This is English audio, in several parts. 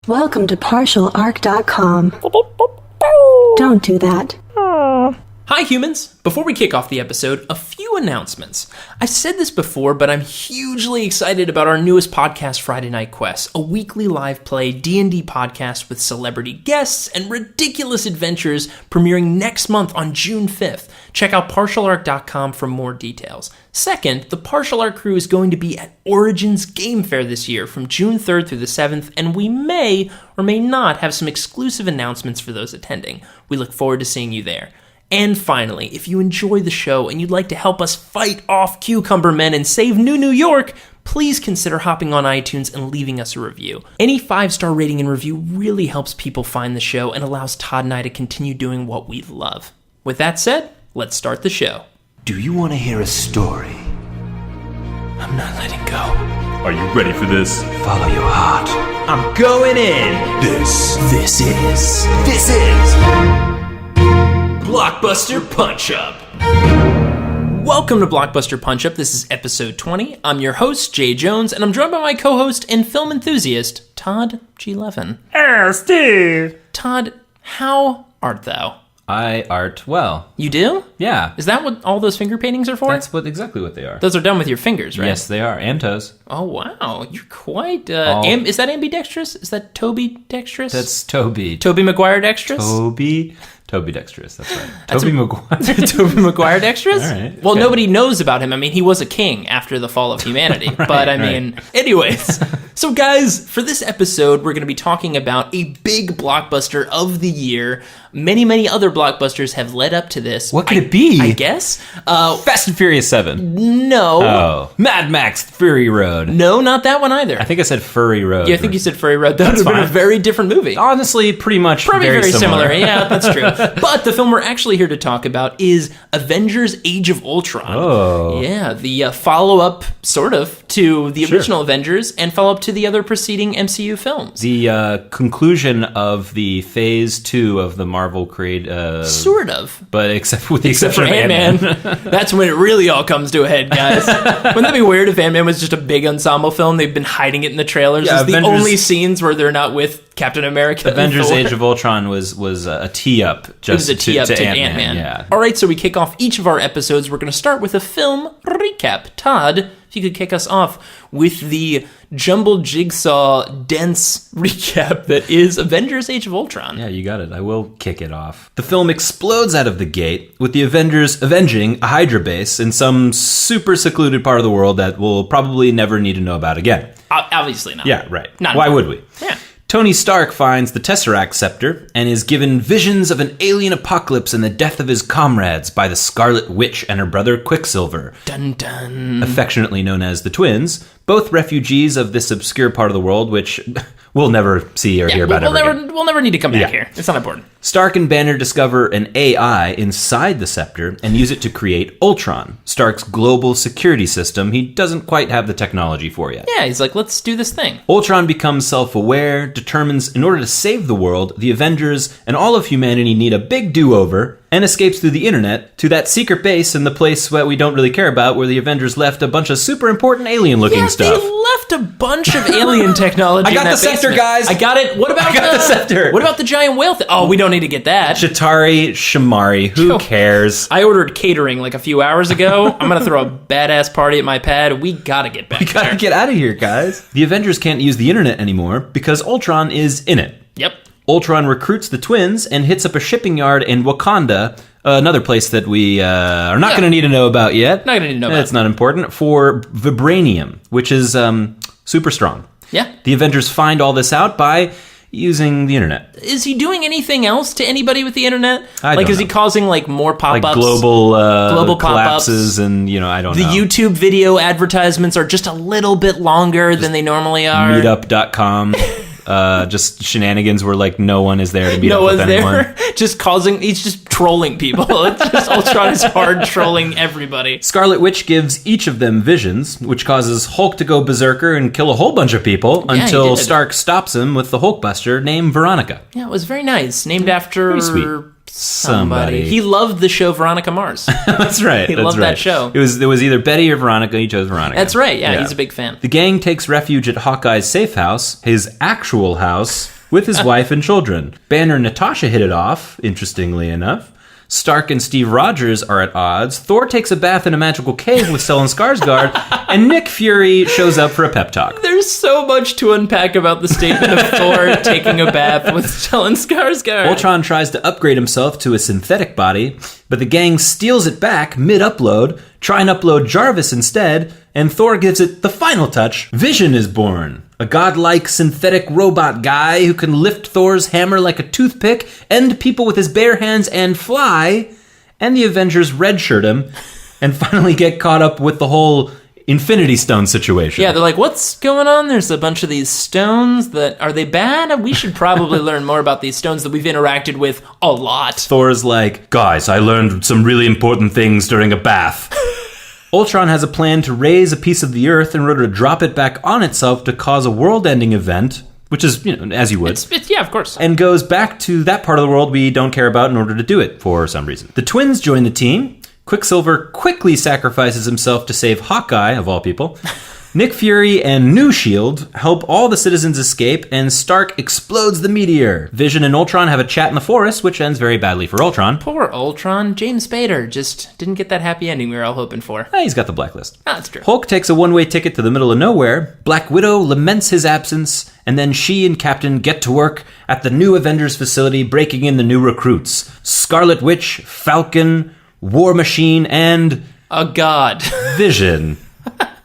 Welcome to partialarc.com. Don't do that. Hi humans! Before we kick off the episode, a few announcements. I've said this before, but I'm hugely excited about our newest podcast, Friday Night Quest, a weekly live play D&D podcast with celebrity guests and ridiculous adventures premiering next month on June 5th. Check out partialarc.com for more details. Second, the Partial Arc crew is going to be at Origins Game Fair this year from June 3rd through the 7th, and we may or may not have some exclusive announcements for those attending. We look forward to seeing you there. And finally, if you enjoy the show and you'd like to help us fight off Cucumber Men and save New York, please consider hopping on iTunes and leaving us a review. Any 5-star rating and review really helps people find the show and allows Todd and I to continue doing what we love. With that said, let's start the show. Do you want to hear a story? I'm not letting go. Are you ready for this? Follow your heart. I'm going in! This is Blockbuster Punch-Up! Welcome to Blockbuster Punch-Up. This is episode 20. I'm your host, Jay Jones, and I'm joined by my co-host and film enthusiast, Todd G. Levin. Hey, Steve! Todd, how art thou? I art well. You do? Yeah. Is that what all those finger paintings are for? That's exactly what they are. Those are done with your fingers, right? Yes, they are. And toes. Oh, wow. You're quite... is that ambidextrous? Is that Toby dextrous? That's Toby. Toby Maguire dextrous? Toby dextrous, that's right. Toby Maguire. Toby Maguire dextrous? All right. Well, okay. nobody knows about him. I mean, he was a king after the fall of humanity. But, I mean, anyways. So, guys, for this episode, we're going to be talking about a big blockbuster of the year. Many, many other blockbusters have led up to this. What could it be? I guess. Fast and Furious 7. No. Oh. Mad Max Fury Road. No, not that one either. I think I said Furry Road. Yeah, I think you said Furry Road. That would have been a very different movie. Honestly, pretty much Probably very similar. Yeah, that's true. But the film we're actually here to talk about is Avengers Age of Ultron. Oh. Yeah, the follow-up, sort of, to the original Avengers and follow-up to the other preceding MCU films. The conclusion of the Phase 2 of the Marvel sort of. But except for Ant-Man. That's when it really all comes to a head, guys. Wouldn't that be weird if Ant-Man was just a big ensemble film? They've been hiding it in the trailers. Yeah, It's the only scenes where they're not with Captain America. Avengers Age of Ultron was a tee-up just it was a tee-up to Ant-Man. Yeah. All right, so we kick off each of our episodes. We're going to start with a film recap. Todd, if you could kick us off with the jumbled jigsaw dense recap that is Avengers Age of Ultron. Yeah, you got it. I will kick it off. The film explodes out of the gate with the Avengers avenging a Hydra base in some super secluded part of the world that we'll probably never need to know about again. Obviously not. Yeah, right. Not Why important. would we? Yeah. Tony Stark finds the Tesseract Scepter and is given visions of an alien apocalypse and the death of his comrades by the Scarlet Witch and her brother Quicksilver, Dun dun. affectionately known as the Twins, both refugees of this obscure part of the world, which we'll never see or hear about ever again. We'll never need to come back Yeah. here. It's not important. Stark and Banner discover an AI inside the scepter and use it to create Ultron, Stark's global security system he doesn't quite have the technology for yet. Yeah, he's like, let's do this thing. Ultron becomes self-aware, determines in order to save the world, the Avengers and all of humanity need a big do-over, and escapes through the internet to that secret base in the place that we don't really care about where the Avengers left a bunch of super important alien-looking stuff. They left a bunch of alien technology I got in that the scepter, basement. guys. I got it. What about I got the scepter. What about the giant whale thing? Oh, we don't need to get that. Shamari, who cares? I ordered catering like a few hours ago. I'm going to throw a badass party at my pad. We got to get back We gotta there. get out of here, guys. The Avengers can't use the internet anymore because Ultron is in it. Yep. Ultron recruits the twins and hits up a shipping yard in Wakanda, another place that we are not going to need to know about yet. Not going to need to know about. It's not important. For vibranium, which is super strong. Yeah. The Avengers find all this out by using the internet. Is he doing anything else to anybody with the internet? I like, don't is he know. causing like more pop-ups? Like global pop-ups. collapses and, I don't The know. YouTube video advertisements are just a little bit longer than they normally are. Meetup.com. Just shenanigans where like no one is there to meet No up with one's anyone. there. He's just trolling people. It's just Ultron is hard trolling everybody. Scarlet Witch gives each of them visions, which causes Hulk to go berserker and kill a whole bunch of people he until did. Stark stops him with the Hulkbuster named Veronica. Yeah, it was very nice. Named after Very sweet. somebody. Somebody. He loved the show Veronica Mars. That's right. He loved that show. It was either Betty or Veronica. He chose Veronica. That's right. Yeah, he's a big fan. The gang takes refuge at Hawkeye's safe house, his actual house, with his wife and children. Banner and Natasha hit it off, interestingly enough. Stark and Steve Rogers are at odds. Thor takes a bath in a magical cave with Stellan Skarsgård, and Nick Fury shows up for a pep talk. There's so much to unpack about the statement of Thor taking a bath with Stellan Skarsgård. Ultron tries to upgrade himself to a synthetic body, but the gang steals it back mid-upload, try and upload Jarvis instead, and Thor gives it the final touch. Vision is born. A godlike synthetic robot guy who can lift Thor's hammer like a toothpick, end people with his bare hands and fly, and the Avengers redshirt him, and finally get caught up with the whole Infinity Stone situation. Yeah, they're like, what's going on? There's a bunch of these stones that, are they bad? We should probably learn more about these stones that we've interacted with a lot. Thor's like, guys, I learned some really important things during a bath. Ultron has a plan to raise a piece of the Earth in order to drop it back on itself to cause a world-ending event, which is, as you would. Yeah, of course. And goes back to that part of the world we don't care about in order to do it for some reason. The twins join the team. Quicksilver quickly sacrifices himself to save Hawkeye, of all people. Nick Fury and New Shield help all the citizens escape, and Stark explodes the meteor. Vision and Ultron have a chat in the forest, which ends very badly for Ultron. Poor Ultron. James Spader just didn't get that happy ending we were all hoping for. He's got the blacklist. That's true. Hulk takes a one-way ticket to the middle of nowhere. Black Widow laments his absence, and then she and Captain get to work at the new Avengers facility, breaking in the new recruits. Scarlet Witch, Falcon, War Machine, and... a god. Vision.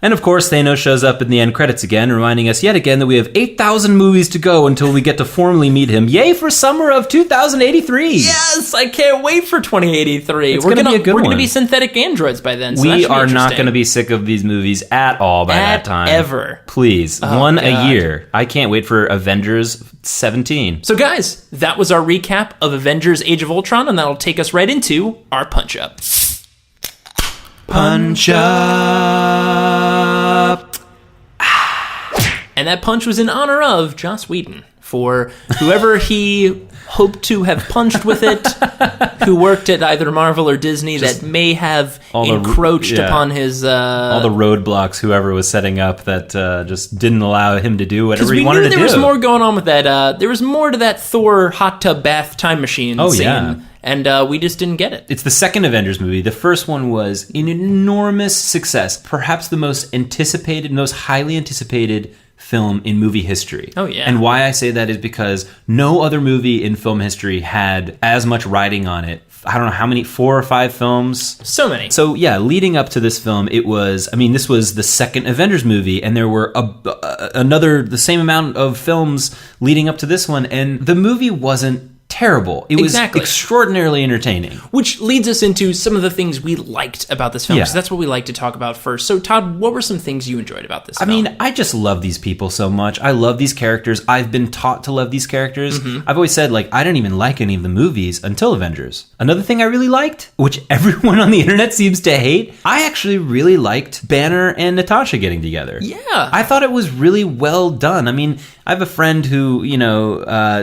And of course, Thanos shows up in the end credits again, reminding us yet again that we have 8,000 movies to go until we get to formally meet him. Yay for summer of 2083! Yes, I can't wait for 2083. It's gonna be a good We're one. going to be synthetic androids by then. So We are not going to be sick of these movies at all by that time. Ever. Please, Oh, one God. a year. I can't wait for Avengers 17. So guys, that was our recap of Avengers Age of Ultron, and that'll take us right into our punch-up. Punch up. And that punch was in honor of Joss Whedon, for whoever he hoped to have punched with it, who worked at either Marvel or Disney, that may have encroached upon his... all the roadblocks whoever was setting up that just didn't allow him to do whatever he wanted to do. There was more going on with that. There was more to that Thor hot tub bath time machine scene. Yeah. And we just didn't get it. It's the second Avengers movie. The first one was an enormous success. Perhaps the most highly anticipated film in movie history. Oh, yeah. And why I say that is because no other movie in film history had as much riding on it. I don't know how many, 4 or 5 films. So many. So yeah, leading up to this film, this was the second Avengers movie, and there were the same amount of films leading up to this one, and the movie wasn't terrible. It was extraordinarily entertaining. Which leads us into some of the things we liked about this film, Yeah. because that's what we like to talk about first. So, Todd, what were some things you enjoyed about this film? I mean, I just love these people so much. I love these characters. I've been taught to love these characters. I've always said, I didn't even like any of the movies until Avengers. Another thing I really liked, which everyone on the internet seems to hate, I actually really liked Banner and Natasha getting together. Yeah. I thought it was really well done. I mean, I have a friend who,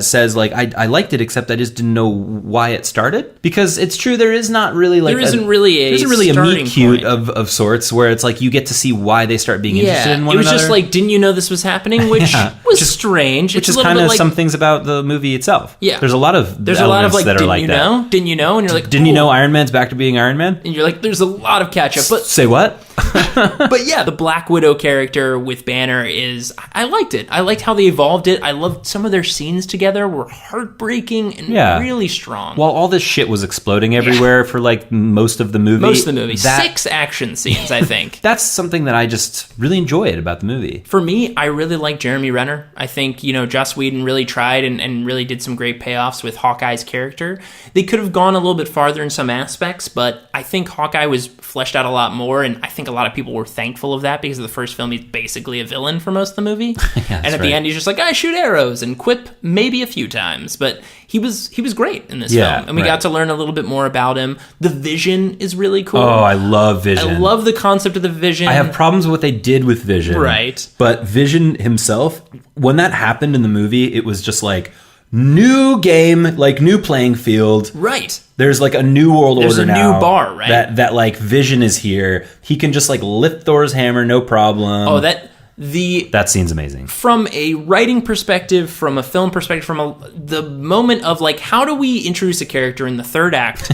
says, I liked it, except I just didn't know why it started. Because it's true, there is not really, there isn't really a meet cute point. of sorts where it's you get to see why they start being interested in one another. It was another. just didn't you know this was happening? Which was strange. Which it's is kind of some things about the movie itself. Yeah. There's a lot of that are didn't like you that. know? Didn't you know? And you're like, Didn't you know Iron Man's back to being Iron Man? And you're like, there's a lot of catch up. But say what? But yeah, the Black Widow character with Banner I liked it. I liked how they evolved it. I loved some of their scenes together were heartbreaking and really strong. While all this shit was exploding everywhere for most of the movie. Most of the movie. 6 action scenes, I think. That's something that I just really enjoyed about the movie. For me, I really like Jeremy Renner. I think, Joss Whedon really tried and really did some great payoffs with Hawkeye's character. They could have gone a little bit farther in some aspects, but I think Hawkeye was fleshed out a lot more, and I think a lot of people were thankful of that because of the first film, he's basically a villain for most of the movie. And at the end, he's just I shoot arrows and quip maybe a few times, but he was great in this film, and we got to learn a little bit more about him. The Vision is really cool. Oh, I love Vision. I love the concept of the Vision. I have problems with what they did with Vision. Right. But Vision himself, when that happened in the movie, it was just new game, new playing field. Right. There's a new world order now. There's a new bar, right? That Vision is here. He can just lift Thor's hammer, no problem. Oh, That scene's amazing. From a writing perspective, from a film perspective, the moment of like, how do we introduce a character in the third act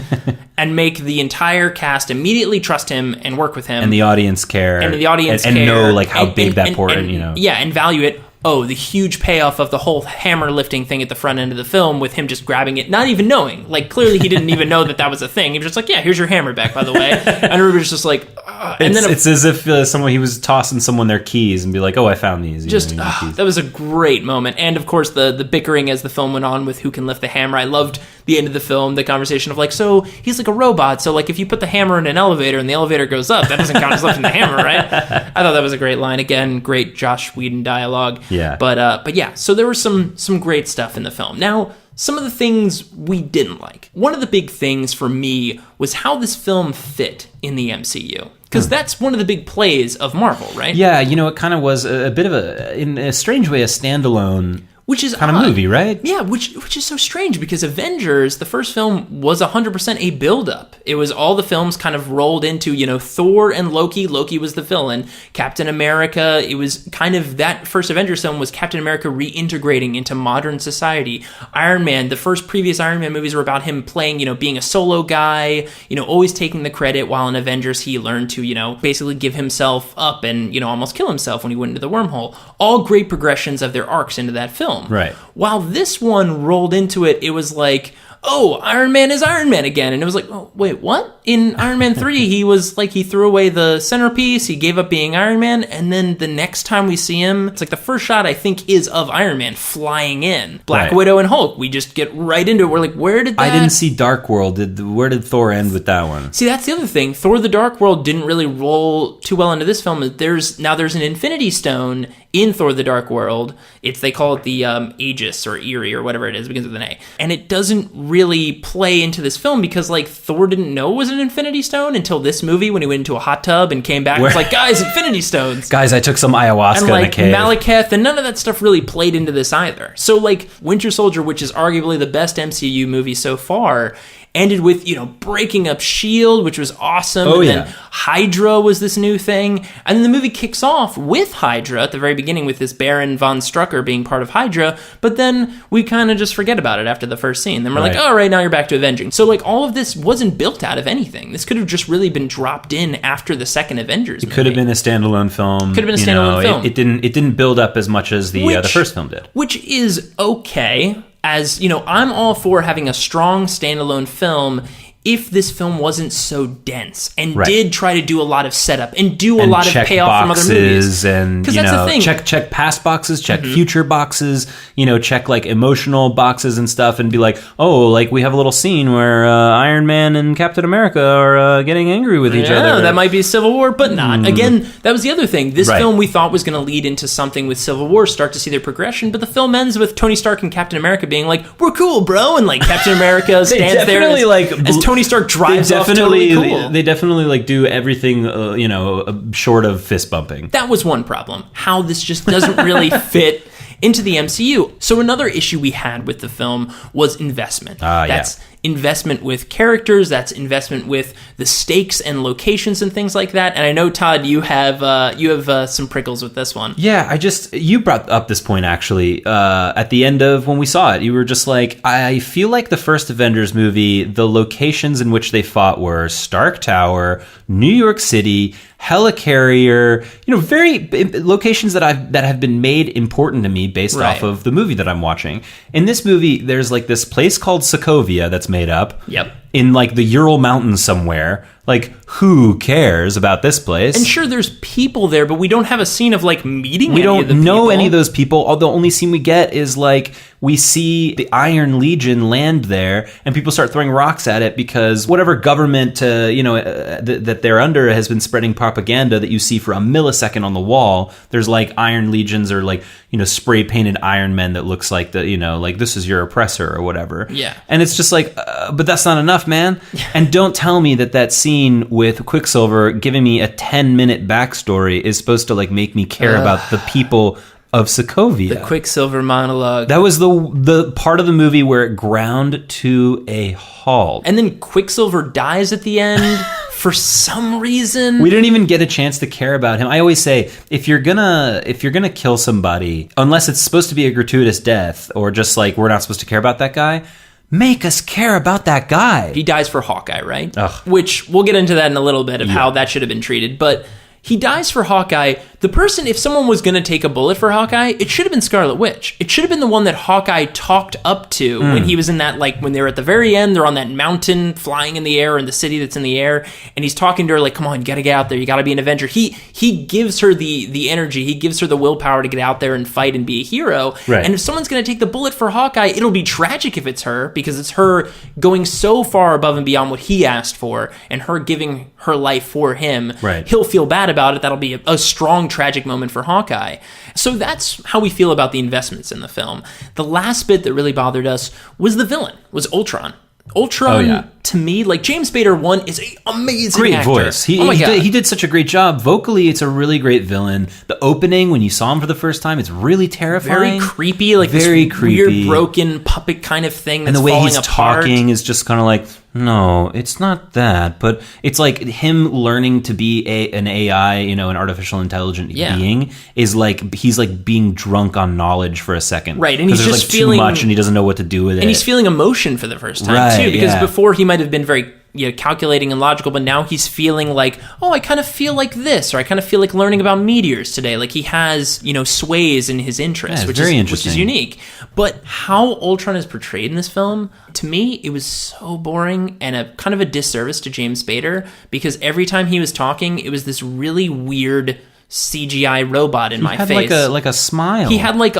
and make the entire cast immediately trust him and work with him, and the audience care, and know like how big that important, and value it. Oh, the huge payoff of the whole hammer lifting thing at the front end of the film with him just grabbing it, not even knowing. Like, clearly he didn't even know that was a thing. He was just like, yeah, here's your hammer back, by the way. And everybody's just like, and then it's as if he was tossing someone their keys and be like, oh, I found these. That was a great moment. And of course, the bickering as the film went on with who can lift the hammer. I loved the end of the film, the conversation of like, so he's like a robot. So like, if you put the hammer in an elevator and the elevator goes up, that doesn't count as lifting the hammer, right? I thought that was a great line. Again, great Joss Whedon dialogue. Yeah. But yeah, so there was some great stuff in the film. Now, some of the things we didn't like. One of the big things for me was how this film fit in the MCU. Because that's one of the big plays of Marvel, right? Yeah, it kind of was a bit of in a strange way, a standalone which is kind of movie, right? Yeah, which is so strange because Avengers, the first film, was 100% a build-up. It was all the films kind of rolled into, Thor and Loki. Loki was the villain. Captain America, it was kind of that first Avengers film was Captain America reintegrating into modern society. Iron Man, the first previous Iron Man movies were about him playing, being a solo guy, always taking the credit, while in Avengers he learned to, basically give himself up and, almost kill himself when he went into the wormhole. All great progressions of their arcs into that film. Right. While this one rolled into it, it was like, oh, Iron Man is Iron Man again. And it was like, oh, wait, what? In Iron Man 3, he was like, he threw away the centerpiece, he gave up being Iron Man, and then the next time we see him, it's like the first shot, I think, is of Iron Man flying in. Black Widow and Hulk, we just get right into it. We're like, where did that... I didn't see Dark World. Where did Thor end with that one? See, that's the other thing. Thor the Dark World didn't really roll too well into this film. There's an Infinity Stone in Thor the Dark World. They call it the Aegis or Eerie or whatever it is, it begins with an A. And it doesn't really play into this film because like Thor didn't know it was an Infinity Stone until this movie when he went into a hot tub and came back and was like, guys, Infinity Stones. Guys, I took some ayahuasca and, like, in a cave. Malekith, and none of that stuff really played into this either. So like Winter Soldier, which is arguably the best MCU movie so far, ended with, breaking up S.H.I.E.L.D., which was awesome. Oh, and then Hydra was this new thing. And then the movie kicks off with Hydra at the very beginning with this Baron von Strucker being part of Hydra. But then we kind of just forget about it after the first scene. Then we're like, all right, now you're back to Avenging. So like all of this wasn't built out of anything. This could have just really been dropped in after the second Avengers movie. It could have been a standalone film. Could have been a standalone film. It didn't build up as much as the first film did. Which is okay. As, I'm all for having a strong standalone film if this film wasn't so dense and did try to do a lot of setup and do a lot of payoff from other movies. And, that's the thing. check past boxes, check future boxes, check like emotional boxes and stuff and be like, oh, like we have a little scene where Iron Man and Captain America are getting angry with each other. That might be Civil War, but not. Again, that was the other thing. This film we thought was going to lead into something with Civil War, start to see their progression, but the film ends with Tony Stark and Captain America being like, we're cool, bro, and like Captain America stands there as Tony Stark drives off totally cool. They definitely like do everything, short of fist bumping. That was one problem. How this just doesn't really fit into the MCU. So another issue we had with the film was investment. That's investment with characters, that's investment with the stakes and locations and things like that. And I know, Todd, you have some prickles with this one. Yeah, you brought up this point actually at the end of when we saw it. You were just like, I feel like the first Avengers movie, the locations in which they fought were Stark Tower, New York City, helicarrier, very locations that have been made important to me based off of the movie that I'm watching. In this movie, there's like this place called Sokovia that's made up. Yep. In like the Ural Mountains somewhere. Like, who cares about this place? And sure, there's people there, but we don't have a scene of like meeting any of the people. We don't know any of those people. The only scene we get is like we see the Iron Legion land there, and people start throwing rocks at it because whatever government that they're under has been spreading propaganda that you see for a millisecond on the wall. There's like Iron Legions or like spray painted Iron Men that looks like like this is your oppressor or whatever. Yeah, and it's just like, but that's not enough, man. And don't tell me that scene with Quicksilver giving me a 10-minute backstory is supposed to like make me care about the people of Sokovia. The Quicksilver monologue. That was the part of the movie where it ground to a halt. And then Quicksilver dies at the end for some reason. We didn't even get a chance to care about him. I always say, if you're gonna kill somebody, unless it's supposed to be a gratuitous death or just like we're not supposed to care about that guy, make us care about that guy. He dies for Hawkeye, right? Ugh. Which we'll get into that in a little bit of how that should have been treated. But he dies for Hawkeye. The person, if someone was going to take a bullet for Hawkeye, it should have been Scarlet Witch. It should have been the one that Hawkeye talked up to when he was in that, like, when they were at the very end, they're on that mountain flying in the air in the city that's in the air, and he's talking to her like, come on, you got to get out there. You got to be an Avenger. He gives her the energy. He gives her the willpower to get out there and fight and be a hero. Right. And if someone's going to take the bullet for Hawkeye, it'll be tragic if it's her, because it's her going so far above and beyond what he asked for, and her giving her life for him. Right. He'll feel bad about it. That'll be a strong, tragic moment for Hawkeye. So that's how we feel about the investments in the film. The last bit that really bothered us was the villain, was Ultron. Ultron, to me, like, James Spader 1 is an amazing great actor. voice. He did such a great job. Vocally, it's a really great villain. The opening, when you saw him for the first time, it's really terrifying. Very creepy, like very this creepy. weird broken puppet kind of thing that's and the way falling he's apart. talking is just kind of like, no, it's not that. But it's like him learning to be an AI, an artificial intelligent being, is like he's like being drunk on knowledge for a second. Right, and he's there's just like feeling too much and he doesn't know what to do with it. And he's feeling emotion for the first time, Right, too, because yeah. before he might have been very calculating and logical, but now he's feeling like, oh, I kind of feel like this, or I kind of feel like learning about meteors today. Like he has, sways in his interests, Yeah, which very is interesting. unique. But how Ultron is portrayed in this film, to me, it was so boring and a kind of a disservice to James Spader, because every time he was talking, it was this really weird CGI robot in my face. Like a smile. He had like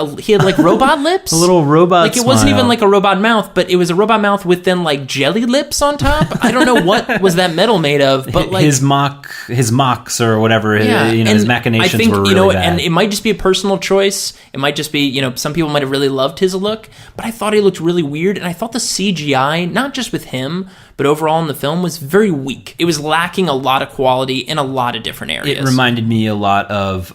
robot lips. A little robot Like it wasn't smile. even like a robot mouth, but it was a robot mouth with then like jelly lips on top. I don't know what was that metal made of, but like his mocks or whatever, his and machinations I think, were really bad. And it might just be a personal choice. It might just be, some people might have really loved his look, but I thought he looked really weird, and I thought the CGI, not just with him, but overall in the film, was very weak. It was lacking a lot of quality in a lot of different areas. It reminded me a lot of,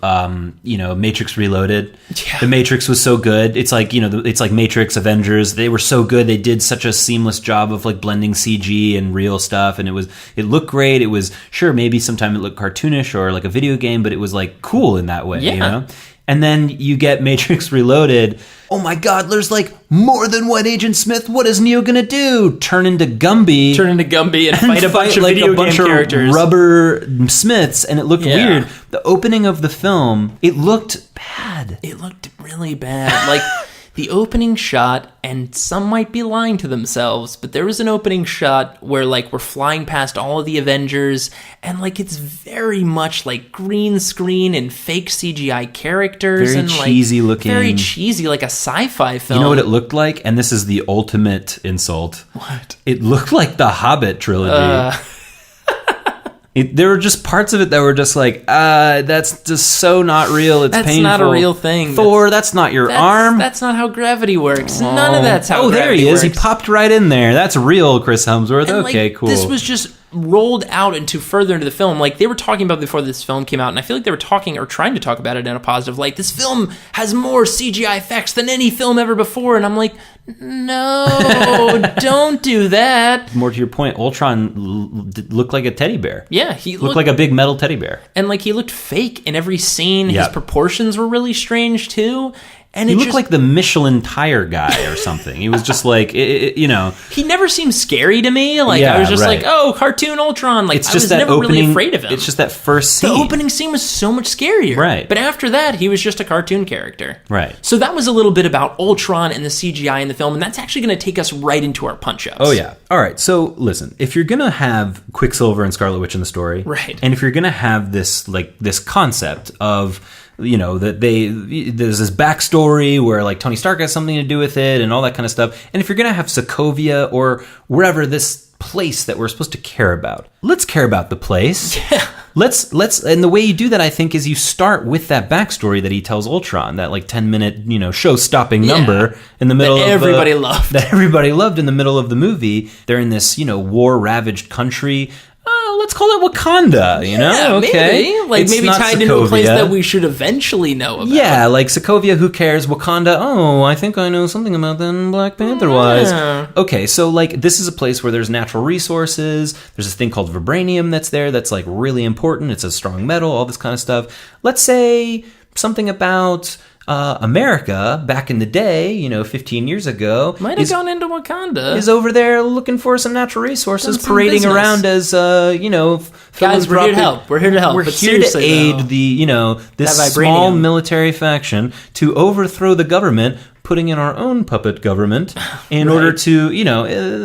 Matrix Reloaded. Yeah. The Matrix was so good. It's like, it's like Matrix, Avengers. They were so good. They did such a seamless job of like blending CG and real stuff. And it looked great. It was, sure, maybe sometime it looked cartoonish or like a video game, but it was like cool in that way, And then you get Matrix Reloaded. Oh my God, there's like more than one Agent Smith. What is Neo gonna do? Turn into Gumby and fight a bunch of like video a bunch game of characters. rubber Smiths, and it looked weird. The opening of the film, it looked bad. It looked really bad. Like the opening shot, and some might be lying to themselves, but there was an opening shot where like we're flying past all of the Avengers, and like it's very much like green screen and fake CGI characters, Very and cheesy looking. very cheesy, like a sci-fi film. You know what it looked like? And this is the ultimate insult. What? It looked like the Hobbit trilogy. There were just parts of it that were just like, that's just so not real. It's painful. That's not a real thing. Thor, that's not your arm. That's not how gravity works. None of that's how Oh, there gravity he is. works. He popped right in there. That's real, Chris Hemsworth. And, okay, like, cool. This was just rolled out into further into the film. Like, they were talking about before this film came out, and I feel like they were talking or trying to talk about it in a positive light. This film has more CGI effects than any film ever before, and I'm like, no, don't do that. More to your point, Ultron looked like a teddy bear. Yeah, he Looked like a big metal teddy bear. and like he looked fake in every scene. Yeah. His proportions were really strange too. And He it looked just, like the Michelin tire guy or something. He was just like, he never seemed scary to me. Like Yeah, I was just right. like, oh, cartoon Ultron. Like it's I just was that never opening. really afraid of him. It's just that first the scene. opening scene was so much scarier. Right. But after that, he was just a cartoon character. Right. So that was a little bit about Ultron and the CGI in the film, and that's actually going to take us right into our punch-ups. Oh, yeah. All right. So, listen, if you're going to have Quicksilver and Scarlet Witch in the story, Right. and if you're going to have this concept of, that there's this backstory where, like, Tony Stark has something to do with it and all that kind of stuff, and if you're going to have Sokovia or wherever this place that we're supposed to care about, let's care about the place. Yeah. Let's and the way you do that, I think, is you start with that backstory that he tells Ultron, that like 10-minute, show-stopping number in the middle That of everybody loved. That everybody loved in the middle of the movie. They're in this, war-ravaged country. let's call it Wakanda, you know? Okay. Maybe. Like, It's maybe not tied into a place Sokovia. that we should eventually know about. Yeah, like Sokovia, who cares? Wakanda, oh, I think I know something about them Black Panther-wise. Yeah. Okay, so, like, this is a place where there's natural resources. There's this thing called vibranium that's there that's, like, really important. It's a strong metal, all this kind of stuff. Let's say something about... America back in the day, 15 years ago, Might have gone into Wakanda. is over there looking for some natural resources, Done some parading business. around as, Guys, we're here to help. We're here to help. We're But here to seriously, aid though, this that small vibranium. military faction to overthrow the government, putting in our own puppet government in order to,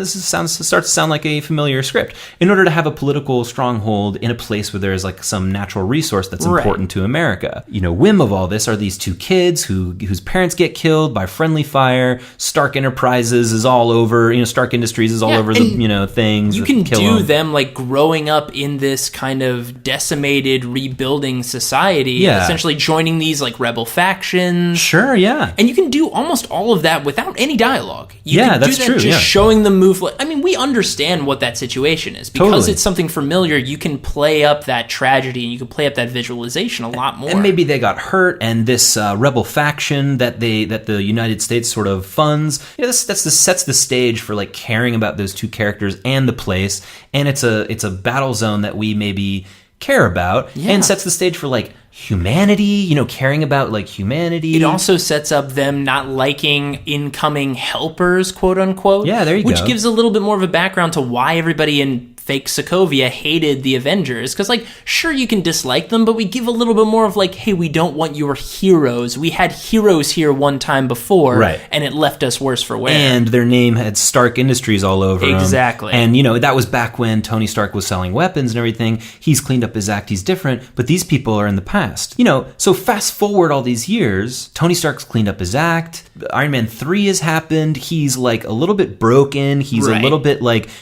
starts to sound like a familiar script. In order to have a political stronghold in a place where there is like some natural resource that's Right. important to America. Whim of all this are these two kids whose parents get killed by friendly fire. Stark Enterprises is all over, Stark Industries is all Yeah, over and the, things. you that can kill do 'em. them like growing up in this kind of decimated, rebuilding society, Yeah. essentially joining these like rebel factions. Sure, yeah. And you can do almost all of that without any dialogue. You Yeah, can do that's that true, just yeah. showing them move. We understand what that situation is. Because Totally. it's something familiar, you can play up that tragedy and you can play up that visualization a lot more. And maybe they got hurt, and this rebel faction that the United States sort of funds, this sets the stage for like caring about those two characters and the place, and it's a battle zone that we maybe care about, Yeah. and sets the stage for like humanity, caring about like humanity. It also sets up them not liking incoming helpers, quote unquote. Yeah, there you which go. gives a little bit more of a background to why everybody in fake Sokovia hated the Avengers. Because, sure, you can dislike them, but we give a little bit more of hey, we don't want your heroes. We had heroes here one time before, Right. and it left us worse for wear. And their name had Stark Industries all over 'em. Exactly. And, that was back when Tony Stark was selling weapons and everything. He's cleaned up his act. He's different. But these people are in the past. So fast forward all these years, Tony Stark's cleaned up his act. Iron Man 3 has happened. He's, a little bit broken. He's Right. a little bit,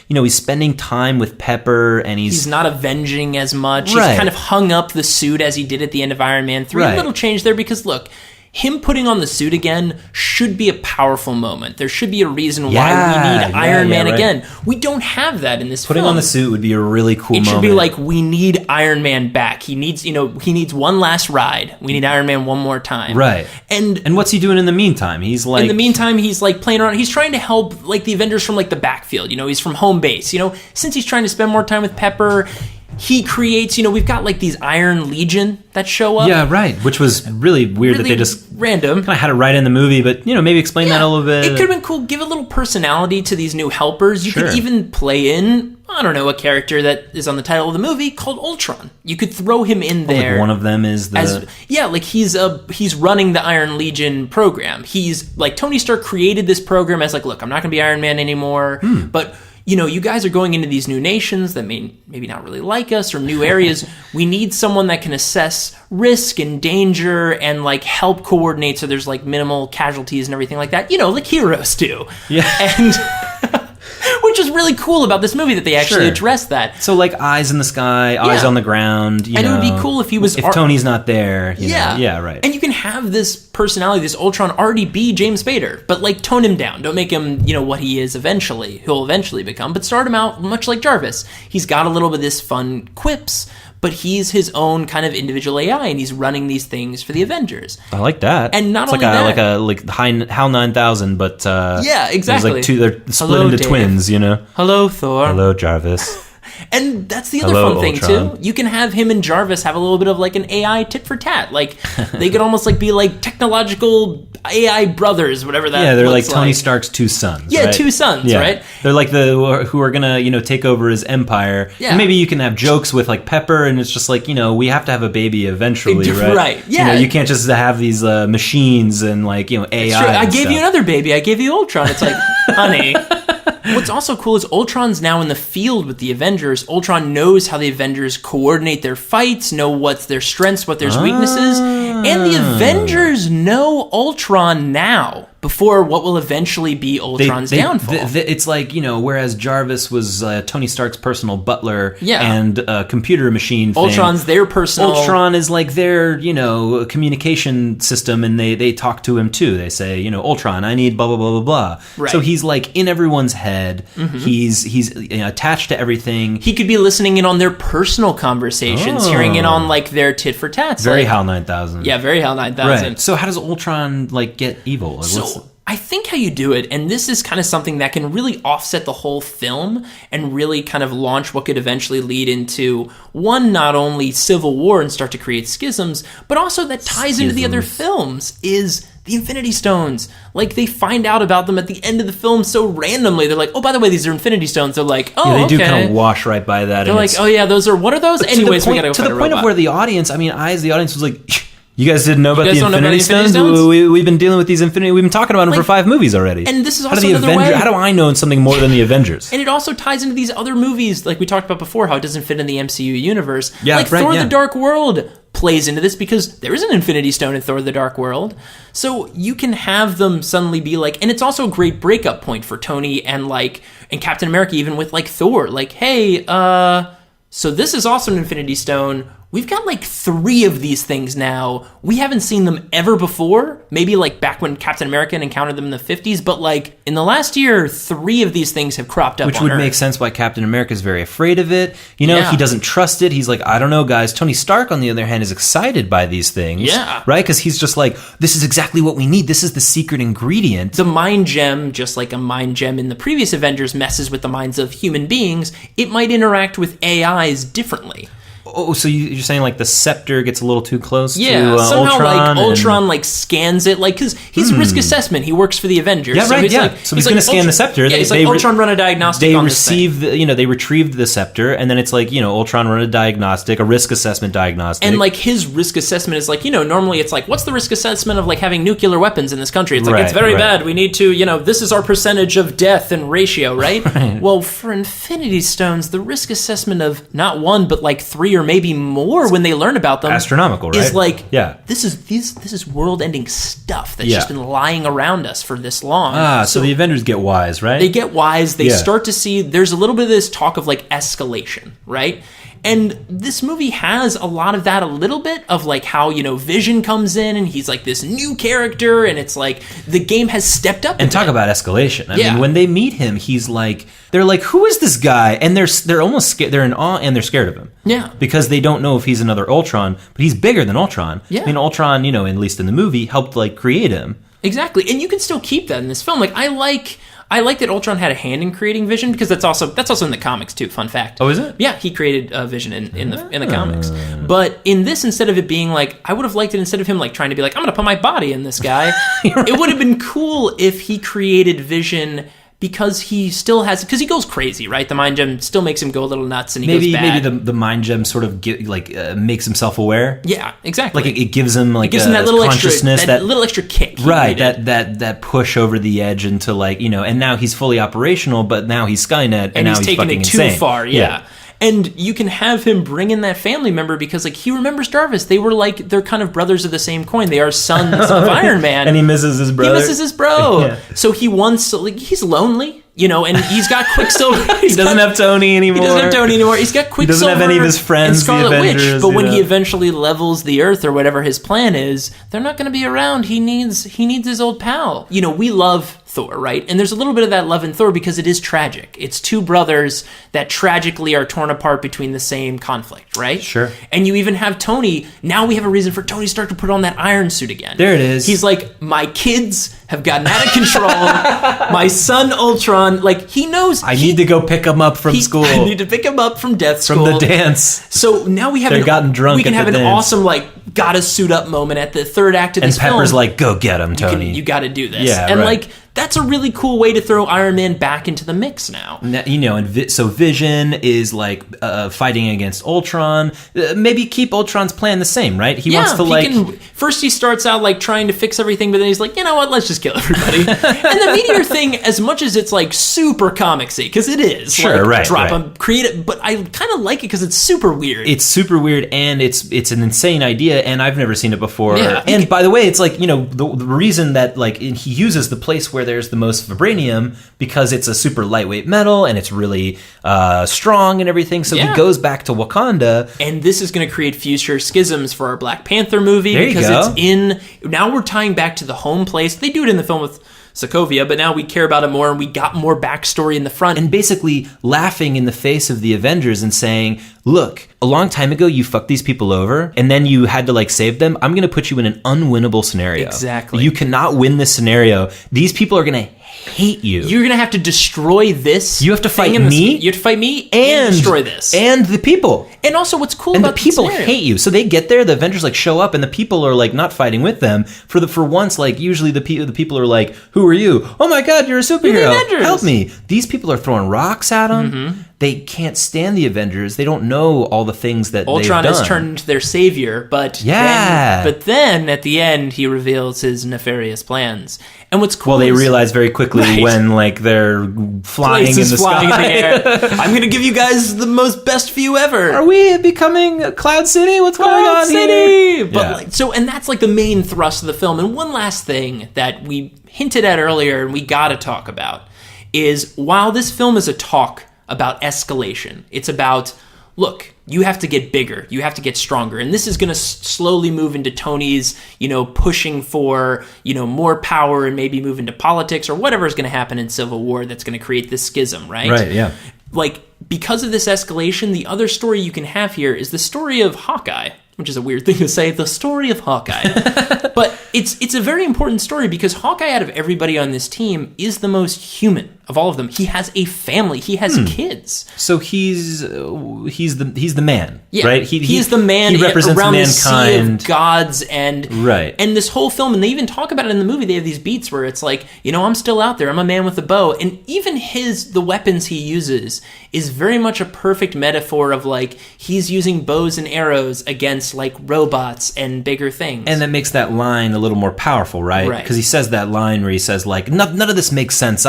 he's spending time with Pepper, and He's not avenging as much. Right. He's kind of hung up the suit as he did at the end of Iron Man 3. Right. A little change there because, look, him putting on the suit again should be a powerful moment. There should be a reason why we need Iron Man right. again. We don't have that in this Putting film. on the suit would be a really cool It moment. should be we need Iron Man back. He needs, he needs one last ride. We need Iron Man one more time. Right. And what's he doing in the meantime? He's in the meantime, he's playing around. He's trying to help the Avengers from the backfield. He's from home base. Since he's trying to spend more time with Pepper, he creates. We've got these Iron Legion that show up. Yeah, right. Which was really weird that they just random. kind of had it right in the movie, but maybe explain that a little bit. It could have been cool. Give a little personality to these new helpers. You Sure. could even play in, I don't know, a character that is on the title of the movie called Ultron. You could throw him in there. One of them is the he's running the Iron Legion program. He's Tony Stark created this program as look, I'm not going to be Iron Man anymore, but you guys are going into these new nations that may maybe not really like us or new areas. We need someone that can assess risk and danger and help coordinate so there's minimal casualties and everything like that. Like heroes do. Yeah. And which is really cool about this movie that they actually Sure. address that. So eyes in the sky, eyes Yeah. on the ground. And it would be cool if he was if Tony's not there. You know. Yeah, right. And you can have this personality, this Ultron, already be James Spader, but tone him down. Don't make him, what he is eventually. He'll eventually become, but start him out much like Jarvis. He's got a little bit of this fun quips, but he's his own kind of individual AI, and he's running these things for the Avengers. I like that. And not it's only like that, like HAL 9000, but yeah, exactly. There's they're split Hello, into Dave. twins. Hello, Thor. Hello, Jarvis. And that's the other Hello, fun thing Ultron. too. You can have him and Jarvis have a little bit of an AI tit for tat. They could almost be technological AI brothers, whatever that. Yeah, they're looks Tony Stark's two sons. Yeah, right? two sons, Yeah. right? They're who are gonna take over his empire. Yeah. And maybe you can have jokes with Pepper, and it's just we have to have a baby eventually, right? Right, yeah. You can't just have these machines and AI. Sure, I and gave stuff. you another baby. I gave you Ultron. It's honey. What's also cool is Ultron's now in the field with the Avengers. Ultron knows how the Avengers coordinate their fights, know what's their strengths, what their weaknesses, and the Avengers know Ultron now before what will eventually be Ultron's downfall. It's whereas Jarvis was Tony Stark's personal butler Yeah. and computer machine thing, Ultron's their personal... Ultron is their, communication system, and they talk to him too. They say, Ultron, I need blah, blah, blah, blah, blah. Right. So he's in everyone's head. head. He's attached to everything. He could be listening in on their personal conversations, hearing in on like their tit for tats. Very like, HAL 9000. Yeah, very HAL 9000. Right. So how does Ultron like get evil? Like, So I think how you do it, and this is kind of something that can really offset the whole film and really kind of launch what could eventually lead into one, not only civil war and start to create schisms, but also that ties into the other films, is the Infinity Stones. Like, they find out about them at the end of the film so randomly. They're like, oh, by the way, these are Infinity Stones. They're like, oh, they okay. do kind of wash right by that. They're like, oh yeah, those are, what are those? Anyways, we gotta go to find the a point robot. of where the audience, I mean, I as the audience was like, you guys didn't know about guys the don't know about Infinity the Infinity Stones? Stones? We've been dealing with these Infinity. We've been talking about them for 5 movies already. And this is how also do another way. How do I know something more than the Avengers? And it also ties into these other movies, like we talked about before, how it doesn't fit in the MCU universe. Yeah, like right, Thor: yeah. The Dark World plays into this because there is an Infinity Stone in Thor: The Dark World. So you can have them suddenly be like, and it's also a great breakup point for Tony and Captain America, even with like Thor. Like, hey, so this is also an Infinity Stone. We've got like 3 of these things now. We haven't seen them ever before. Maybe like back when Captain America encountered them in the 50s, but like in the last year, 3 of these things have cropped up. Which on would Earth. make sense why Captain America is very afraid of it. You know, Yeah. he doesn't trust it. He's like, I don't know, guys. Tony Stark, on the other hand, is excited by these things. Yeah. Right? Because he's just like, this is exactly what we need. This is the secret ingredient. The mind gem, just like a mind gem in the previous Avengers messes with the minds of human beings, it might interact with AIs differently. Oh, so you're saying like the scepter gets a little too close Yeah, to somehow Ultron? like Ultron like scans it, like, because he's risk assessment. He works for the Avengers. Yeah, right. He's Yeah, like, so he's going to scan the scepter. Yeah, he's like, Ultron run a diagnostic. They on this thing. they retrieved the scepter, and then it's like, Ultron run a diagnostic, a risk assessment diagnostic, And like his risk assessment is like, normally it's like, what's the risk assessment of like having nuclear weapons in this country? It's like, Right, it's very right. bad. We need to, this is our percentage of death and ratio, right? Well, for Infinity Stones, the risk assessment of not 1, but like 3 or maybe more when they learn about them astronomical, right? is like, yeah, this is world-ending stuff that's Yeah. just been lying around us for this long. so the Avengers get wise, right? They get wise. They Yeah. start to see there's a little bit of this talk of like escalation, right? And this movie has a lot of that, a little bit of like how, Vision comes in and he's like this new character, and it's like the game has stepped up. And talk about escalation. I Yeah. mean, when they meet him, he's like, they're like, who is this guy? And they're almost scared. They're in awe and they're scared of him. Yeah. Because they don't know if he's another Ultron, but he's bigger than Ultron. Yeah. I mean, Ultron, at least in the movie, helped like create him. Exactly. And you can still keep that in this film. Like, I like that Ultron had a hand in creating Vision, because that's also in the comics too. Fun fact. Oh, is it? Yeah, he created Vision in the comics. But in this, instead of it being like, I would have liked it instead of him like trying to be like, I'm gonna put my body in this guy. Right. It would have been cool if he created Vision, because he still has, because he goes crazy, right? The mind gem still makes him go a little nuts, and he goes bad. Maybe the mind gem sort of makes himself aware. Yeah, exactly. Like it gives him like it gives him that little consciousness, extra, that little extra kick. Right, that push over the edge into like, and now he's fully operational, but now he's Skynet, and now he's he's taking fucking it too insane. far. Yeah. And you can have him bring in that family member, because like he remembers Jarvis. They were like, they're kind of brothers of the same coin. They are sons of Iron Man. And he misses his brother. He misses his bro. Yeah. So he wants, like, he's lonely, and he's got Quicksilver. He doesn't have Tony anymore. He doesn't have Tony anymore. He's got Quicksilver. He doesn't have any of his friends, and Scarlet the Avengers, Witch. But when he eventually levels the Earth, or whatever his plan is, they're not going to be around. He needs his old pal. We love Thor, right? And there's a little bit of that love in Thor because it is tragic. It's 2 brothers that tragically are torn apart between the same conflict, right? Sure. And you even have Tony. Now we have a reason for Tony Stark to put on that iron suit again. There it is. He's like, my kids have gotten out of control. My son Ultron, like, he knows. I need to go pick him up from school. I need to pick him up from death school. From the dance. So now we have They're gotten drunk we can at have the an dance. awesome, like, gotta suit up moment at the third act of And this film. Pepper's like, go get him, Tony. You got to do this. Yeah, and right. like, that's a really cool way to throw Iron Man back into the mix now. So Vision is like fighting against Ultron. Maybe keep Ultron's plan the same, right? He wants to first he starts out like trying to fix everything, but then he's like, you know what, let's just kill everybody. And the meteor thing, as much as it's like super comicsy, because it is, Sure, like, right, drop right. him, create it, but I kind of like it because it's super weird. It's super weird, and it's an insane idea, and I've never seen it before. Yeah. And by the way, it's like, the reason that like he uses the place where there's the most vibranium, because it's a super lightweight metal and it's really strong and everything. So Yeah. he goes back to Wakanda. And this is going to create future schisms for our Black Panther movie, There you because go. now we're tying back to the home place. They do it in the film with Sokovia, but now we care about it more and we got more backstory in the front. And basically laughing in the face of the Avengers and saying, look, a long time ago you fucked these people over and then you had to like save them. I'm going to put you in an unwinnable scenario. Exactly. You cannot win this scenario. These people are going to hate you. You're going to have to destroy this. You have to fight thing me. You have to fight me and destroy this. And the people. And also what's cool And about the people scenario- hate you. So they get there, the Avengers like show up and the people are like not fighting with them. For once, like usually the people are like, who are you? Oh my God, you're a superhero. You're the Avengers. Help me. These people are throwing rocks at them. Mm-hmm. They can't stand the Avengers. They don't know all the things that Ultron they've done. has turned into their savior, but then at the end he reveals his nefarious plans. And what's cool Well, they is, realize very quickly Right. when like they're flying in places the flying sky. in the air. I'm going to give you guys the most best view ever. Are we becoming Cloud City? What's going on City! here? But Yeah. like, so, and that's like the main thrust of the film. And one last thing that we hinted at earlier and we got to talk about is while this film is a talk about escalation, it's about, look, you have to get bigger, you have to get stronger. And this is going to slowly move into Tony's, pushing for, more power and maybe move into politics or whatever is going to happen in Civil War that's going to create this schism, right? Right, yeah. Like, because of this escalation, the other story you can have here is the story of Hawkeye, which is a weird thing to say, the story of Hawkeye. But it's a very important story because Hawkeye, out of everybody on this team, is the most human of all of them. He has a family. He has kids. So he's the man, Yeah, right? he's the man. He represents around mankind. The sea of gods and Right. And this whole film, and they even talk about it in the movie. They have these beats where it's like, I'm still out there. I'm a man with a bow, and even the weapons he uses is very much a perfect metaphor of like he's using bows and arrows against like robots and bigger things. And that makes that line a little more powerful, right? Right. Because he says that line where he says like, none of this makes sense.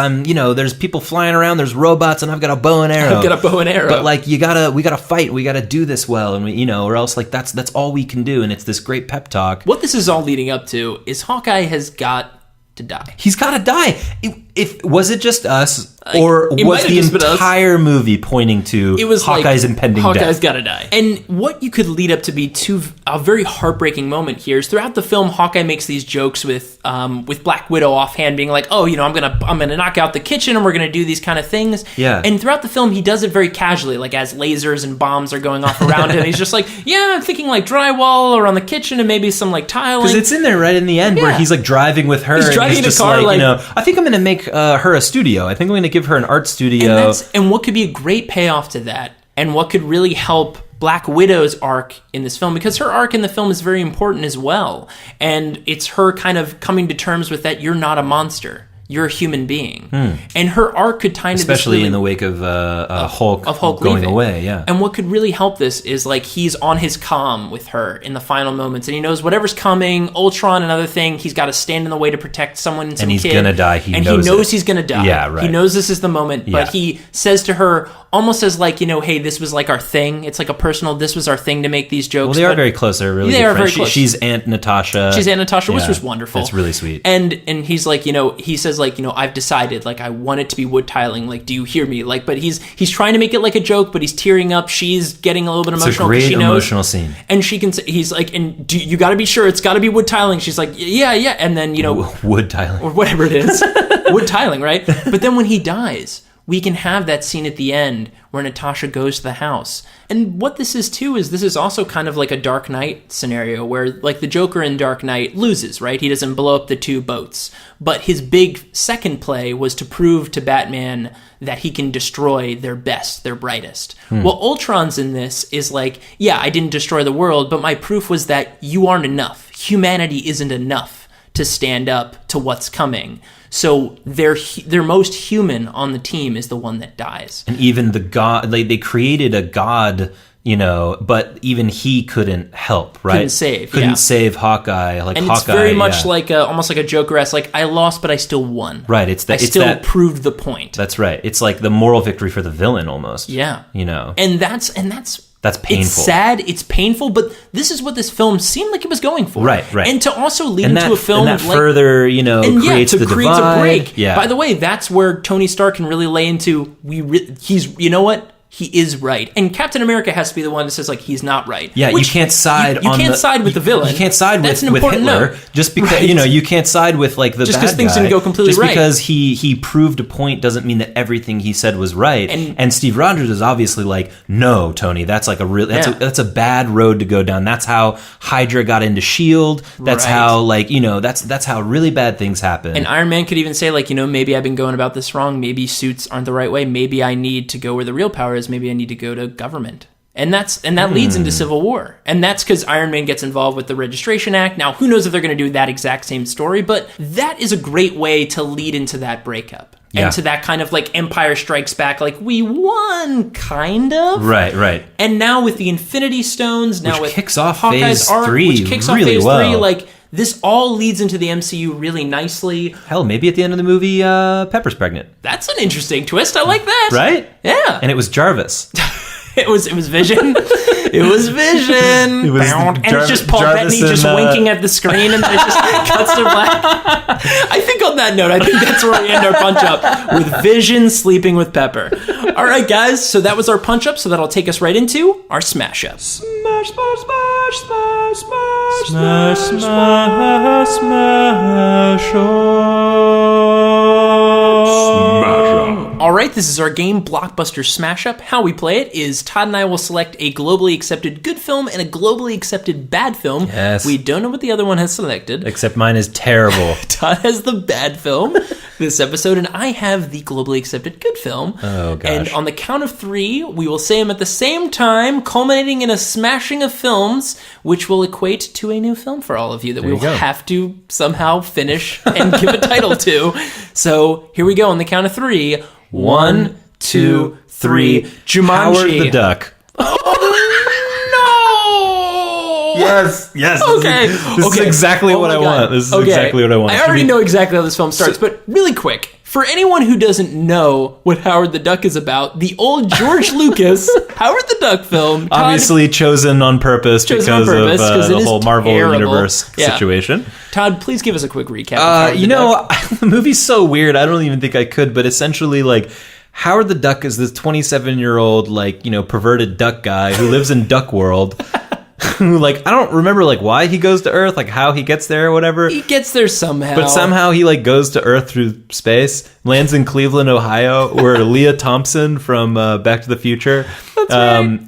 There's people flying around, there's robots, and I've got a bow and arrow. I've got a bow and arrow. But like, we gotta fight, we gotta do this well, and or else like that's all we can do. And it's this great pep talk. What this is all leading up to is Hawkeye has got to die. He's gotta die. If was it just us, or It might was have the just been us. entire movie pointing to It was Hawkeye's like, impending Hawkeye's death? gotta die. And what you could lead up to be a very heartbreaking moment here is throughout the film, Hawkeye makes these jokes with Black Widow offhand, being like, "Oh, I'm gonna knock out the kitchen, and we're gonna do these kind of things." Yeah. And throughout the film, he does it very casually, like as lasers and bombs are going off around him. He's just like, "Yeah, I'm thinking like drywall around the kitchen, and maybe some like tiling." Because it's in there right in the end where Yeah. he's like driving with her. He's and driving in a just car, like- I think I'm going to make her a studio. I think I'm going to give her an art studio. And what could be a great payoff to that, and what could really help Black Widow's arc in this film, because her arc in the film is very important as well, and it's her kind of coming to terms with that you're not a monster. You're a human being. And her arc could tie into Especially this really, in the wake of Hulk going leaving. away, yeah. And what could really help this is like he's on his comm with her in the final moments, and he knows whatever's coming, Ultron, another thing, he's got to stand in the way to protect someone and some And he's kid. gonna die. He and knows he knows it. he's gonna die. Yeah, right. He knows this is the moment, but Yeah. he says to her, almost as like, hey, this was like our thing. It's like a personal, this was our thing to make these jokes. Well, they are but very close. They're really They good are very friends. close. She's Aunt Natasha. She's Aunt Natasha, which Yeah. was wonderful. That's really sweet. And he's like, he says like, I've decided, like, I want it to be wood tiling. Like, do you hear me? Like, but he's trying to make it like a joke, but he's tearing up. She's getting a little bit emotional. It's a 'cause great she knows. emotional scene. And she can say, he's like, and you got to be sure it's got to be wood tiling. She's like, yeah. And then, Wood tiling. or whatever it is, wood tiling, right? But then when he dies, we can have that scene at the end where Natasha goes to the house. And what this is too is this is also kind of like a Dark Knight scenario where like the Joker in Dark Knight loses, right? He doesn't blow up the two boats. But his big second play was to prove to Batman that he can destroy their best, their brightest. Well, Ultron's in this is like, yeah, I didn't destroy the world, but my proof was that you aren't enough. Humanity isn't enough to stand up to what's coming. So their most human on the team is the one that dies. And even the god, they created a god, but even he couldn't help, right? Couldn't save Hawkeye. Like And Hawkeye, it's very much yeah. like almost like a Joker-esque, like I lost, but I still won. Right, it's that- I it's still that- proved the point. That's right. It's like the moral victory for the villain almost. Yeah, and that's painful. It's sad. It's painful, but this is what this film seemed like it was going for. Right. And to also lead And into a film and that like further, creates the divide. a break. Yeah. By the way, that's where Tony Stark can really lay into. You know what? he is right. And Captain America has to be the one that says, like, he's not right. Yeah, you can't side you can't side with the villain. You can't side with Hitler. Note. Just because, right. you can't side with, like, the just bad because things didn't go completely just right. because he proved a point doesn't mean that everything he said was right. And Steve Rogers is obviously like, no, Tony, that's like that's a bad road to go down. That's how Hydra got into S.H.I.E.L.D. That's how, like, that's how really bad things happen. And Iron Man could even say, like, maybe I've been going about this wrong. Maybe suits aren't the right way. Maybe I need to go where the real power is. Maybe I need to go to government. And that leads into Civil War. And that's because Iron Man gets involved with the Registration Act. Now, who knows if they're going to do that exact same story, but that is a great way to lead into that breakup. Yeah. And to that kind of, like, Empire Strikes Back, like, we won, kind of. Right. And now with the Infinity Stones, now with kicks off Hawkeye's Phase arc, 3 which kicks off really Phase well. 3, like, this all leads into the MCU really nicely. Hell, maybe at the end of the movie, Pepper's pregnant. That's an interesting twist. I like that. Right? Yeah. And it was Jarvis. It was Vision. It was Vision. It was and it's just Paul Jarvis Bettany just and, winking at the screen, and then it just cuts to black. I think on that note, that's where we end our punch up, with Vision sleeping with Pepper. All right, guys. So that was our punch up. So that'll take us right into our smash up. Smash, smash, smash, smash, smash, Smash, smash, smash, All right, this is our game, Blockbuster Smash-Up. How we play it is Todd and I will select a globally accepted good film and a globally accepted bad film. Yes. We don't know what the other one has selected. Except mine is terrible. Todd has the bad film this episode, and I have the globally accepted good film. Oh, gosh. And on the count of 3, we will say them at the same time, culminating in a smashing of films, which will equate to a new film for all of you that we will have to somehow finish and give a title to. So here we go on the count of 3. 1, 2, 3. Jumanji. Howard the Duck. Oh, no! Yes. Okay. This is exactly what I want. This is exactly what I want. I already know exactly how this film starts, but really quick. For anyone who doesn't know what Howard the Duck is about, the old George Lucas Howard the Duck film. Todd, Obviously chosen on purpose because of the whole Marvel Universe situation. Todd, please give us a quick recap. Of The movie's so weird. I don't even think I could, but essentially, like, Howard the Duck is this 27-year-old, like, perverted duck guy who lives in Duck World. Who, like, I don't remember, like, why he goes to Earth, like, how he gets there or whatever. He gets there somehow. But somehow he, like, goes to Earth through space, lands in Cleveland, Ohio, where Leah Thompson from Back to the Future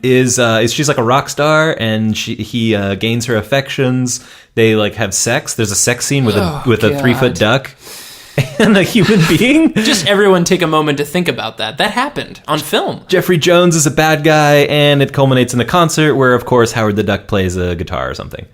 is she's like a rock star, and he gains her affections. They, like, have sex. There's a sex scene with a 3-foot duck and a human being. Just everyone take a moment to think about that. That happened on film. Jeffrey Jones is a bad guy, and it culminates in a concert where, of course, Howard the Duck plays a guitar or something.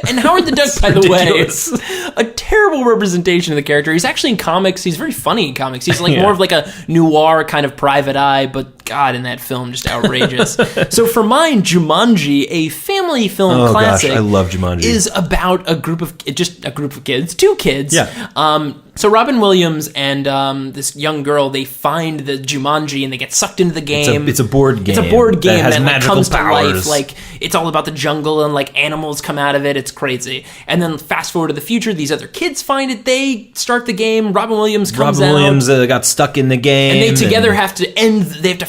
And Howard the Duck, by the way, is a terrible representation of the character. He's actually in comics. He's very funny in comics. He's like more of like a noir kind of private eye, but God, in that film, just outrageous. So for mine, Jumanji, a family film classic. Gosh, I love Jumanji. Is about a group of kids, 2 kids. Yeah. So Robin Williams and this young girl, they find the Jumanji and they get sucked into the game. It's a board game. It's a board game that has like, magical comes powers. to life. Like, it's all about the jungle and like animals come out of it. It's crazy. And then fast forward to the future, these other kids find it. They start the game. Robin Williams comes out. Robin Williams got stuck in the game. And they together have to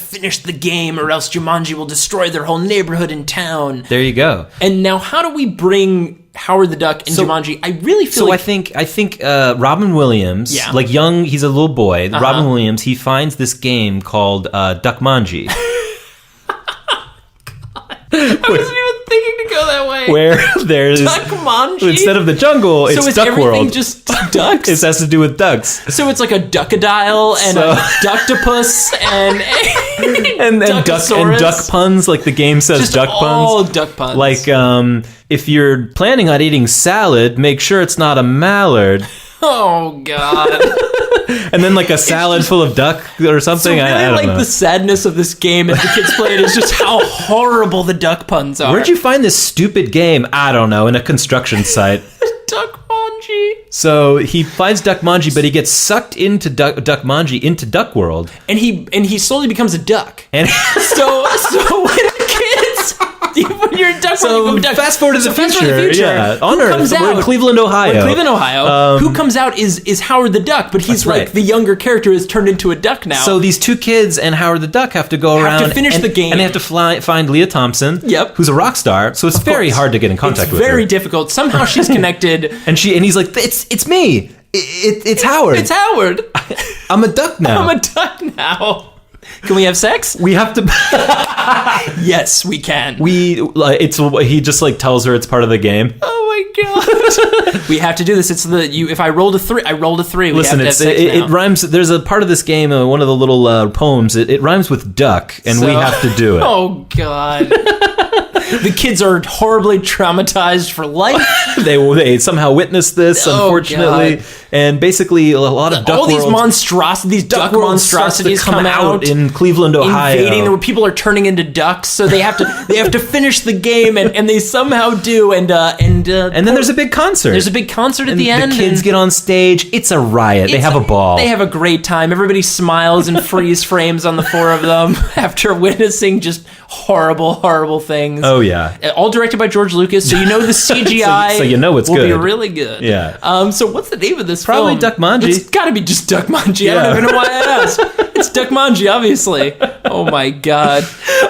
finish the game, or else Jumanji will destroy their whole neighborhood and town. There you go. And now, how do we bring Howard the Duck and Jumanji? I really feel like... I think Robin Williams, like young, he's a little boy. Robin Williams, he finds this game called Duckmanji. I wasn't even thinking to go that way. Where there's... Duckmanji? Instead of the jungle, it's Duck World. Just ducks? It has to do with ducks. So it's like a duckadile and a ductopus and duck puns, like the game says just duck puns. All duck puns. Like, if you're planning on eating salad, make sure it's not a mallard. Oh, God. And then like a salad full of duck or something. So really, I don't know. The sadness of this game as the kids play it is just how horrible the duck puns are. Where'd you find this stupid game? I don't know, in a construction site. Duckmanji. So he finds Duckmanji, but he gets sucked into Duckmanji into Duck World, and he slowly becomes a duck. And so when the kids When you're a duck, So when you go duck. fast forward to the fast forward to future. Yeah, on who Earth. comes We're in out- Cleveland, Ohio. We're in Cleveland, Ohio. Who comes out is Howard the Duck, but he's That's like right. the younger character is turned into a duck now. So these two kids and Howard the Duck have to go around to finish and, the game. and they have to find Leah Thompson, Yep. who's a rock star. So it's very hard to get in contact it's with her. very difficult. Somehow she's connected. And he's like, it's me. It's Howard. It's Howard. I'm a duck now. I'm a duck now. Can we have sex? We have to. Yes, we can. He just like tells her it's part of the game. Oh my god. We have to do this. It's if I rolled a 3, I rolled a 3. We Listen, have to have sex it now. rhymes. There's a part of this game, one of the little poems. It rhymes with duck, and we have to do it. Oh god. The kids are horribly traumatized for life. They somehow witnessed this, Oh, unfortunately, God. and basically a lot of duck All these world- monstrosities, duck World starts to monstrosities come out in Cleveland, Ohio. invading, where people are turning into ducks, so they have to finish the game, and they somehow do, and then there's a big concert. There's a big concert at the end. The kids and get on stage. It's a riot. They it's have a ball. They have a great time. Everybody smiles and freeze frames on the 4 of them after witnessing just horrible things. Oh yeah. All directed by George Lucas, so you know the CGI So you know it's will be good. really good. Yeah. So what's the name of this Probably film? Duck Manji. It's got to be just Duck Manji. I Yeah. don't even know why I asked. It's Duck Manji, obviously. Oh my god.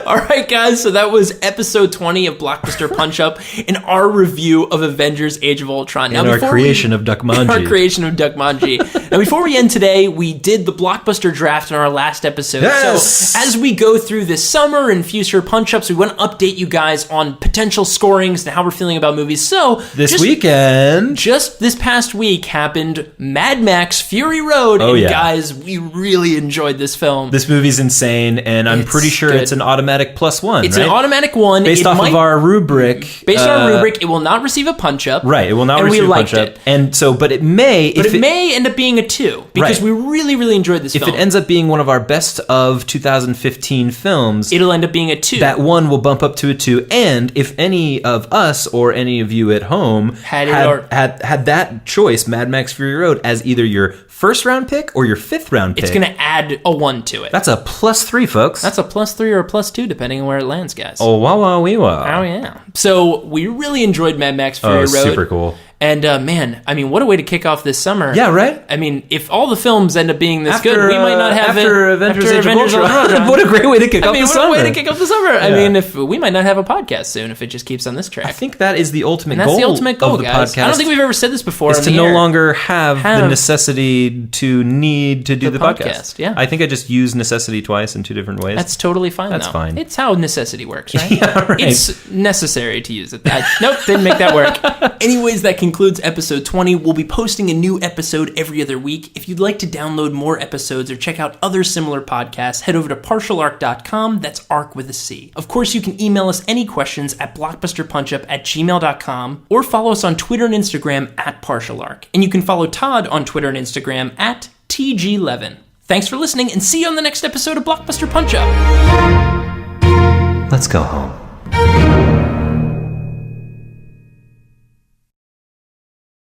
All right, guys. So that was episode 20 of Blockbuster Punch-Up in our review of Avengers: Age of Ultron. And our creation of Duck Manji. Our creation of Duck Manji. Now, before we end today, we did the Blockbuster draft in our last episode. Yes! So as we go through this summer and future punch-ups, we want to update you guys on potential scorings and how we're feeling about movies. So This weekend. just this past week happened Mad Max Fury Road. Oh, and yeah. guys, we really enjoyed this film. This movie's insane, and I'm It's pretty sure good. it's an automatic +1. It's right? an automatic one. based It off might- of our rubric. Based on our rubric, it will not receive a punch-up. Right, it will not and receive we a liked punch-up. it. And so, but it may. But it may end up being a 2 because Right. we really enjoyed this If film. it ends up being one of our best of 2015 films, It'll end up being a 2. that 1 will bump up to a 2. And if any of us or any of you at home Had that choice, Mad Max Fury Road, as either your first round pick or your 5th round pick, it's going to add a 1 to it. that's a +3, folks. That's a +3 or a +2, depending on where it lands, guys. oh wah wah wee wah. Oh, yeah. So we really enjoyed Mad Max Fury Road. Super cool. And man, I mean, what a way to kick off this summer. Yeah, right? I mean, if all the films end up being this good, we might not have after it Avengers Age of Ultron. Ultron. What a great way to kick I off mean, the what summer. a way to kick off the summer. I Yeah. mean, if we might not have a podcast soon if it just keeps on this track. I think that is the ultimate and that's goal the ultimate goal, of the guys. podcast. I don't think we've ever said this before. is on to the no air. longer have the Have necessity to need to do the podcast. podcast, yeah. I think I just used necessity twice in 2 different ways. That's totally fine. That's though. fine. It's how necessity works, right? Yeah, right. It's necessary to use it. Nope, didn't make that work. Anyways, that concludes episode 20. We'll be posting a new episode every other week. If you'd like to download more episodes or check out other similar podcasts, head over to partialarc.com. That's arc with a C. Of course, you can email us any questions at blockbusterpunchup@gmail.com or follow us on Twitter and Instagram at partialarc. And you can follow Todd on Twitter and Instagram at TG11. Thanks for listening, and see you on the next episode of Blockbuster Punch-Up. Let's go home.